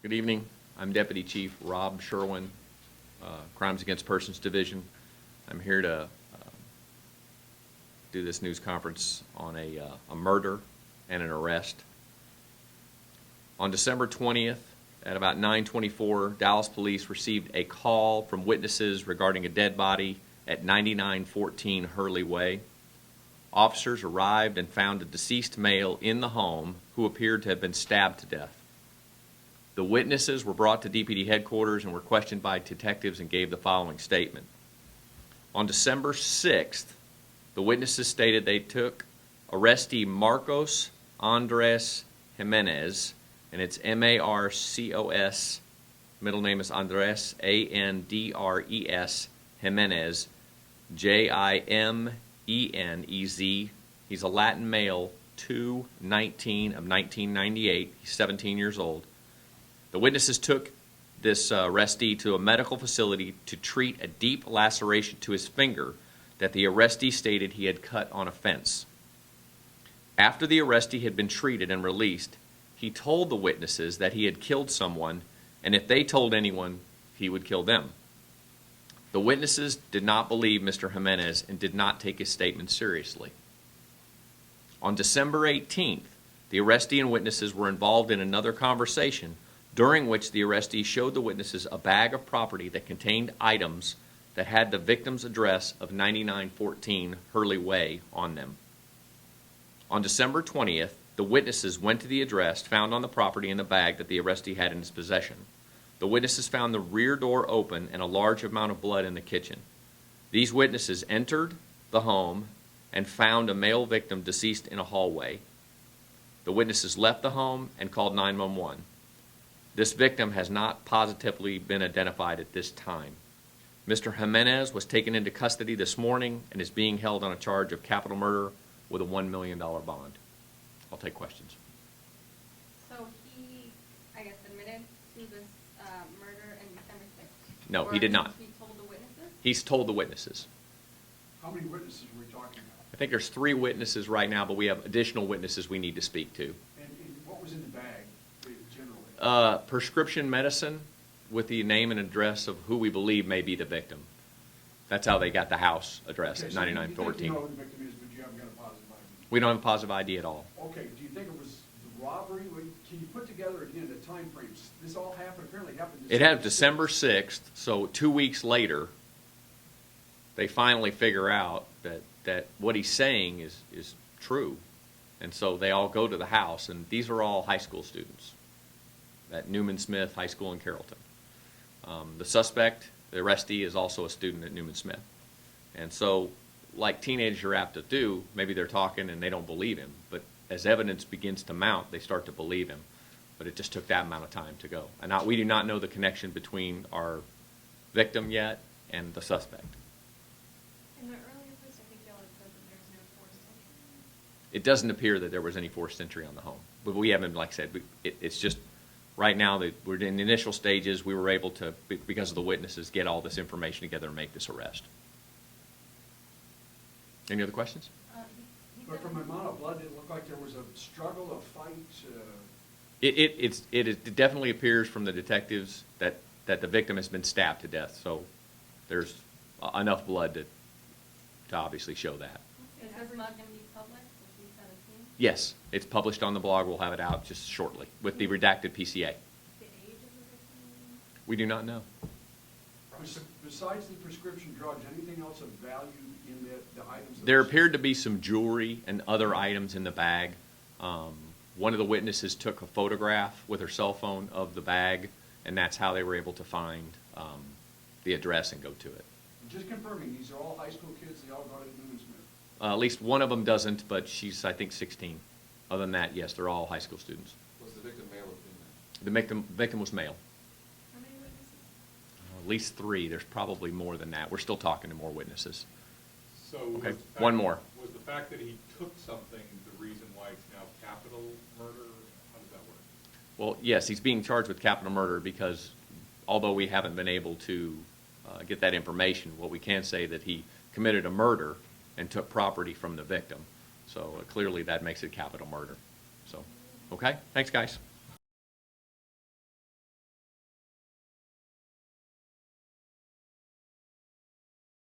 Good evening. I'm Deputy Chief Rob Sherwin, Crimes Against Persons Division. I'm here to do this news conference on a murder and an arrest. On December 20th, at about 9:24, Dallas police received a call from witnesses regarding a dead body at 9914 Hurley Way. Officers arrived and found a deceased male in the home who appeared to have been stabbed to death. The witnesses were brought to DPD headquarters and were questioned by detectives and gave the following statement. On December 6th, the witnesses stated they took arrestee Marcos Andres Jimenez, and it's M-A-R-C-O-S, middle name is Andres, A-N-D-R-E-S, Jimenez, J-I-M-E-N-E-Z. He's a Latin male, 2/19 of 1998. He's 17 years old. The witnesses took this arrestee to a medical facility to treat a deep laceration to his finger that the arrestee stated he had cut on a fence. After the arrestee had been treated and released, he told the witnesses that he had killed someone, and if they told anyone, he would kill them. The witnesses did not believe Mr. Jimenez and did not take his statement seriously. On December 18th, the arrestee and witnesses were involved in another conversation during which the arrestee showed the witnesses a bag of property that contained items that had the victim's address of 9914 Hurley Way on them. On December 20th, the witnesses went to the address found on the property in the bag that the arrestee had in his possession. The witnesses found the rear door open and a large amount of blood in the kitchen. These witnesses entered the home and found a male victim deceased in a hallway. The witnesses left the home and called 911. This victim has not positively been identified at this time. Mr. Jimenez was taken into custody this morning and is being held on a charge of capital murder with a $1 million bond. I'll take questions. So he, I guess, admitted to this murder in December 6th? No, he did not. He told the witnesses? He's told the witnesses. How many witnesses are we talking about? I think there's 3 witnesses right now, but we have additional witnesses we need to speak to. And what was in the bag, generally? Prescription medicine with the name and address of who we believe may be the victim. That's how they got the house address at 9914. You know who the victim is, but you haven't got a positive ID. We don't have a positive ID at all. Okay, do you think it was the robbery? Can you put together, again, the time frames? This all happened, apparently happened It happened December 6th, so 2 weeks later, they finally figure out that what he's saying is true. And so they all go to the house, and these are all high school students at Newman Smith High School in Carrollton. The suspect, the arrestee, is also a student at Newman Smith. And so, like teenagers are apt to do, maybe they're talking and they don't believe him. But as evidence begins to mount, they start to believe him. But it just took that amount of time to go. And we do not know the connection between our victim yet and the suspect. In the earlier post, I think y'all had said that there's no forced entry. It doesn't appear that there was any forced entry on the home. But we haven't, like I said, it's just right now that we're in the initial stages. We were able to, because of the witnesses, get all this information together and make this arrest. Any other questions? But from the amount of blood, it looked like there was a struggle, a fight. It definitely appears from the detectives that the victim has been stabbed to death. So there's enough blood to obviously show that. Is this mug going to be public? Will be 17? Yes, it's published on the blog. We'll have it out just shortly with the redacted PCA. The age of the victim? We do not know. Besides the prescription drugs, anything else of value in the items? There appeared to be some jewelry and other items in the bag. One of the witnesses took a photograph with her cell phone of the bag, and that's how they were able to find the address and go to it. Just confirming, these are all high school kids, they all go to Newman Smith? At least one of them doesn't, but she's, I think, 16. Other than that, yes, they're all high school students. Was the victim male or female? The victim was male. How many witnesses? At least 3. There's probably more than that. We're still talking to more witnesses. So Okay, was the fact- one more. Was the fact that he took something the reason why it's now capital murder? How does that work? Well, yes, he's being charged with capital murder because although we haven't been able to get that information, what we can say that he committed a murder and took property from the victim. So clearly that makes it capital murder. So, okay, thanks guys.